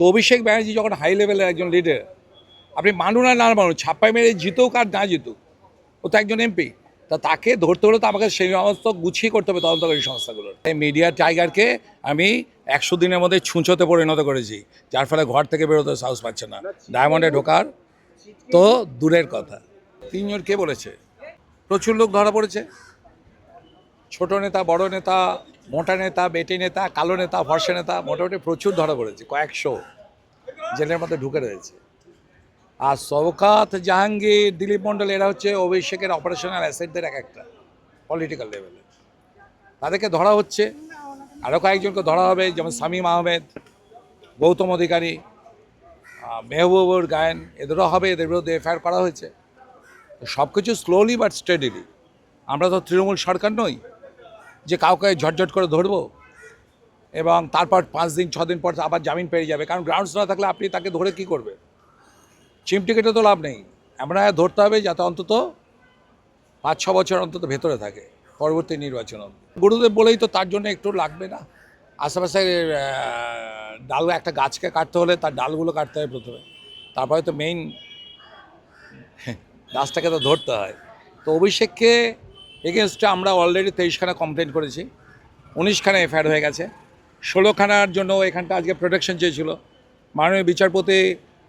তো অভিষেক ব্যানার্জি যখন হাই লেভেলের একজন লিডার, আপনি মানুন আর না মানুন, ছাপ্পাই মেরে জিতুক আর না জিতুক, ও তো একজন এমপি, তা তাকে ধরতে হলে তো আমাকে সেই সমস্ত গুছিয়ে করতে হবে তদন্তকারী সংস্থাগুলোর। এই মিডিয়া টাইগারকে আমি 100 দিনের মধ্যে ছুঁচোতে পরিণত করেছি, যার ফলে ঘর থেকে বেরোতে সাহস পাচ্ছে না, ডায়মন্ডে ঢোকার তো দূরের কথা। 3 জন কে বলেছে? প্রচুর লোক ধরা পড়েছে, ছোট নেতা, বড় নেতা, মোটা নেতা, বেটে নেতা, কালো নেতা, ফর্সা নেতা, মোটামুটি প্রচুর ধরা পড়েছে, কয়েকশো জেলের মধ্যে ঢুকে রয়েছে। আর শওকত, জাহাঙ্গীর, দিলীপ মণ্ডল এরা হচ্ছে অভিষেকের অপারেশনাল অ্যাসেটদের এক একটা পলিটিক্যাল লেভেলে। তাদেরকে ধরা হচ্ছে, আরও কয়েকজনকে ধরা হবে, যেমন শামীম আহমেদ, গৌতম অধিকারী, মেহবুবুর গায়েন, এদেরও হবে, এদের বিরুদ্ধে এফআইআর করা হয়েছে। সব কিছু স্লোলি বাট স্টেডিলি। আমরা তো তৃণমূল সরকার নই যে কাউকে ঝটঝট করে ধরবো এবং তারপর 5 দিন 6 দিন পর আবার জামিন পেয়ে যাবে, কারণ গ্রাউন্ডস না থাকলে আপনি তাকে ধরে কি করবে? চিম টিকেটে তো লাভ নেই। আমরা ধরতে হবে যাতে অন্তত 5-6 বছর অন্তত ভেতরে থাকে পরবর্তী নির্বাচন। গুরুদেব বলেই তো তার জন্য একটু লাগবে না, আশেপাশে ডাল, একটা গাছকে কাটতে হলে তার ডালগুলো কাটতে হয় প্রথমে, তারপরে তো মেইন গাছটাকে তো ধরতে হয়। তো অভিষেককে এগেনস্টে আমরা অলরেডি 23খানা কমপ্লেন করেছি, 19খানা এফআইআর হয়ে গেছে, 16খানার জন্য এখানটা আজকে প্রোটেকশন চেয়েছিল। মাননীয় বিচারপতি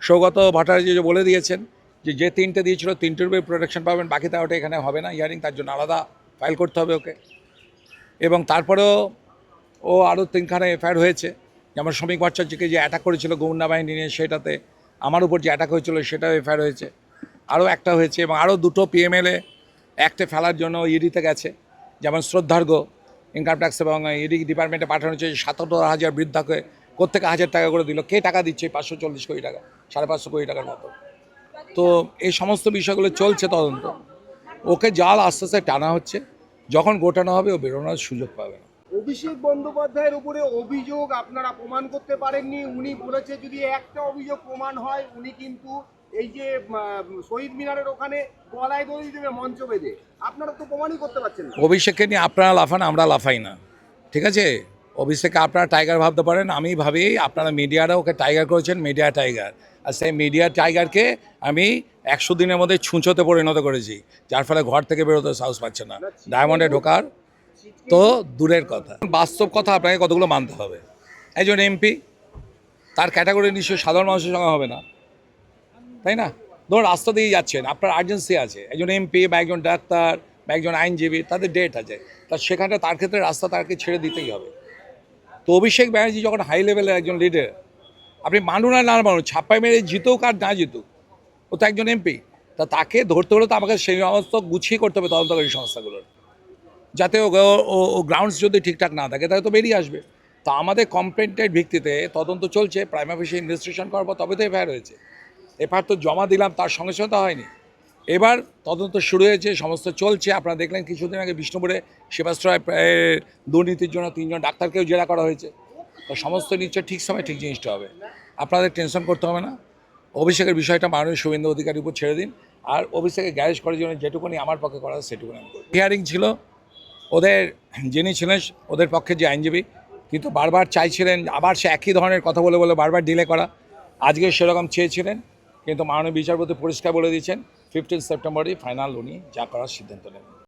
সৌগত ভট্টাচার্য বলে দিয়েছেন যে 3টে দিয়েছিল 3টের উপরে প্রোটেকশন পাবেন, বাকি ওটা এখানে হবে না হিয়ারিং, তার জন্য আলাদা ফাইল করতে হবে ওকে। এবং তারপরেও ও আরও 3খানা এফআইআর হয়েছে, যেমন শ্রমিক ভট্টাচার্যকে যে অ্যাটাক করেছিল গৌন্ডা বাহিনী নিয়ে, সেটাতে আমার উপর যে অ্যাটাক হয়েছিল সেটাও এফআইআর হয়েছে, আরও একটা হয়েছে, এবং আরও 2টো পিএমএলএ অ্যাক্টে ফেলার জন্য ইডিতে গেছে, যেমন শ্রদ্ধার্ঘ্য ইনকাম ট্যাক্স এবং ইডি ডিপার্টমেন্টে পাঠানো হচ্ছে 77,000 বৃদ্ধাকে কোত্থেকে 1000 টাকা করে দিল, কে টাকা দিচ্ছে? 540 কোটি টাকা, 550 কোটি টাকার মতো। তো এই সমস্ত বিষয়গুলো চলছে তদন্ত, ওকে জাল আস্তে আস্তে টানা হচ্ছে, যখন গোটানো হবে ও বেরোনোর সুযোগ পাবে না। অভিষেক বন্দ্যোপাধ্যায়ের উপরে অভিযোগ আপনারা প্রমাণ করতে পারেননি, উনি বলেছে যদি একটা অভিযোগ প্রমাণ হয় উনি কিন্তু এই যে শহীদ মিনারের ওখানে গলায় দড়ি দেবে মঞ্চ বেঁধে, আপনারা তো প্রমাণই করতে পারছেন না। অভিষেককে নিয়ে আপনারা লাফান, আমরা লাফাই না, ঠিক আছে? অভিষেককে আপনারা টাইগার ভাবতে পারেন, আমি ভাবি আপনারা মিডিয়ারা ওকে টাইগার করেছেন, মিডিয়া টাইগার। আর সেই মিডিয়া টাইগারকে আমি 100 দিনের মধ্যে ছুঁচোতে পরিণত করেছি, যার ফলে ঘর থেকে বেরোতে সাহস পাচ্ছে না, ডায়মন্ডে ঢোকার তো দূরের কথা। বাস্তব কথা আপনাকে কতগুলো মানতে হবে। একজন এমপি, তার ক্যাটাগরি নিশ্চয়ই সাধারণ মানুষের সঙ্গে হবে না, তাই না? ধরুন রাস্তা দিয়ে যাচ্ছেন, আপনার আর্জেন্সি আছে, একজন এমপি বা একজন ডাক্তার বা একজন আইনজীবী, তাদের ডেট আছে, তা সেখানে তার ক্ষেত্রে রাস্তা তাকে ছেড়ে দিতেই হবে। তো অভিষেক ব্যানার্জি যখন হাই লেভেলের একজন লিডার, আপনি মানুন আর না মানুন, ছাপ্পাই মেরে জিতুক আর না জিতুক, ও তো একজন এমপি, তা তাকে ধরতে হলে তো আমাকে সেই সমস্ত গুছিয়ে করতে হবে তদন্তকারী সংস্থাগুলোর, যাতে ও গ্রাউন্ডস যদি ঠিকঠাক না থাকে তাহলে তো বেরিয়ে আসবে। তা আমাদের কমপ্লেন্টের ভিত্তিতে তদন্ত চলছে, প্রাইমা ফেসি ইনভেস্টিগেশন করবো, তবে তো এফআইআর হয়েছে। এফআইআর তো জমা দিলাম, তার সঙ্গে সঙ্গে তো হয়নি, এবার তদন্ত শুরু হয়েছে, সমস্ত চলছে। আপনারা দেখলেন কিছুদিন আগে বিষ্ণুপুরে সেবাশ্রয় দুর্নীতির জন্য 3জন ডাক্তারকেও জেরা করা হয়েছে। তো সমস্ত নিশ্চয় ঠিক সময় ঠিক জিনিসটা হবে, আপনাদের টেনশন করতে হবে না। অভিষেকের বিষয়টা মাননীয় শুভেন্দু অধিকারীর উপর ছেড়ে দিন, আর অভিষেকের গ্যারেজ করার জন্য যেটুকুনি আমার পক্ষে করা সেটুকুনি আমি করি। হিয়ারিং ছিল, ওদের যিনি ছিলেন ওদের পক্ষে যে আইনজীবী, কিন্তু বারবার চাইছিলেন আবার সে একই ধরনের কথা বলে বলে বারবার ডিলে করা। আজকে সেরকম চেয়েছিলেন, কিন্তু মাননীয় বিচারপতি পরিষ্কার বলে দিয়েছেন 15 সেপ্টেম্বরই ফাইনাল উনি যা করার সিদ্ধান্ত নেবেন।